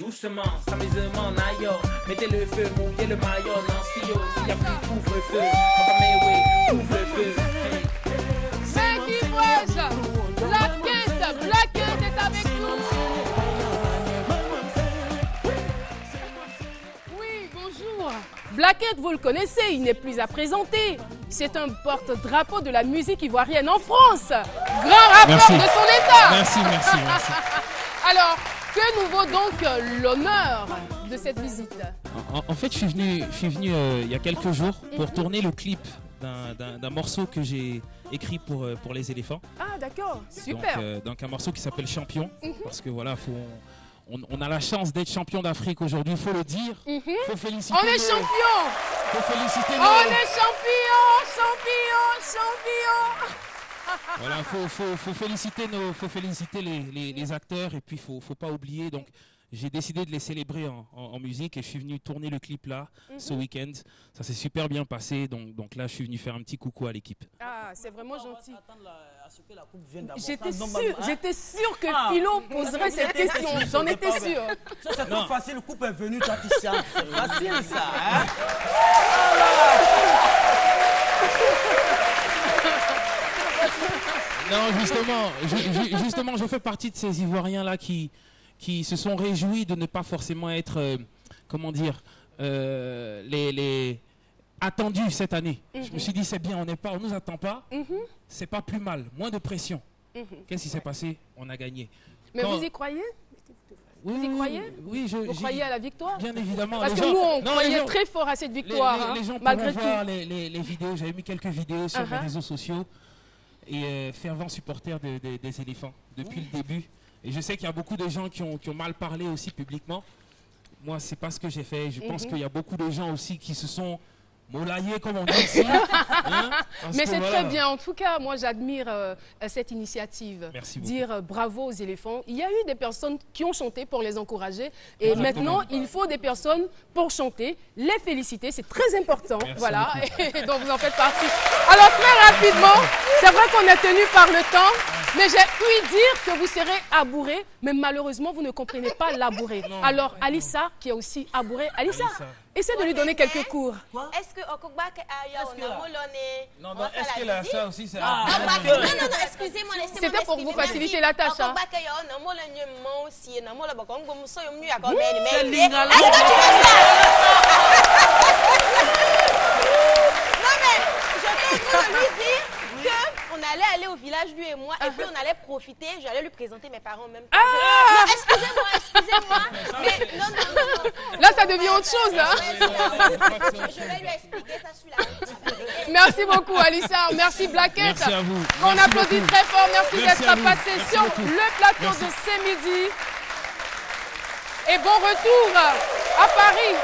doucement, s'amusement, naïo. Mettez le feu, mouillez le maillot, non, si yo, s'il y a plus couvre-feu. Papa, mais oui, couvre-feu. C'est qui wesh? Blackette est avec nous. Oui, bonjour. Blackette, vous le connaissez, il n'est plus à présenter. C'est un porte-drapeau de la musique ivoirienne en France. Grand rappeur de son état. Merci. Alors, que nous vaut donc l'honneur de cette visite? En fait, je suis venu il y a quelques jours pour tourner le clip d'un morceau que j'ai écrit pour les éléphants. Ah, d'accord, super. Donc un morceau qui s'appelle Champion, parce que voilà, on a la chance d'être champion d'Afrique aujourd'hui, il faut le dire. Faut féliciter. On est champion. Faut féliciter. On est champion. Voilà, faut féliciter les acteurs et puis faut pas oublier. Donc j'ai décidé de les célébrer en musique et je suis venu tourner le clip là ce week-end. Ça s'est super bien passé, donc là je suis venu faire un petit coucou à l'équipe. Ah, c'est vraiment gentil. J'étais Sûre que Philo poserait cette question, j'en étais sûre. Ça c'est trop facile, le couple est venu, toi tu sais. C'est facile ça, hein? Non, justement, je fais partie de ces Ivoiriens là qui se sont réjouis de ne pas forcément être, les attendus cette année. Je me suis dit c'est bien, on nous attend pas, c'est pas plus mal, moins de pression. Qu'est-ce qui s'est passé? On a gagné. Mais vous y croyez? Vous y croyez? Oui, vous croyez à la victoire? Bien évidemment. Parce que nous, on croyait très fort à cette victoire, les gens malgré pourront tout. voir les vidéos, j'avais mis quelques vidéos sur mes réseaux sociaux et fervent supporter des éléphants depuis le début. Et je sais qu'il y a beaucoup de gens qui ont mal parlé aussi publiquement. Moi, c'est pas ce que j'ai fait. Je pense qu'il y a beaucoup de gens aussi qui se sont molaillés, comme on dit ici. Mais c'est très bien. En tout cas, moi, j'admire cette initiative. Merci beaucoup. Dire bravo aux éléphants. Il y a eu des personnes qui ont chanté pour les encourager. Et maintenant, il faut des personnes pour chanter, les féliciter. C'est très important. Merci voilà. beaucoup. Et donc, vous en faites partie. Alors, très rapidement, c'est vrai qu'on est tenu par le temps. Mais j'ai ouï dire que vous serez abouré, mais malheureusement, vous ne comprenez pas l'abouré. Alors, Alissa, qui est aussi abourée, Alissa, essaie de lui donner quelques cours. Est-ce que Non, est-ce que la ça aussi c'est... Non, excusez-moi, laissez-moi. C'était pour vous faciliter la tâche. Hein. C'est Lingala. Est-ce que tu veux ça? Non mais, je vais lui dire qu'on allait aller au village, lui et moi, et puis on allait profiter, j'allais lui présenter mes parents en même temps. Non, excusez-moi. Mais non. Là, ça devient autre chose. Hein. Je vais lui expliquer, ça suit la... Merci beaucoup, Alissa. Merci, Blackette. Merci à vous. On Merci applaudit beaucoup. très fort. Merci Merci à d'être vous. passé Merci sur beaucoup. le plateau Merci. de ce midi. Et bon retour à Paris.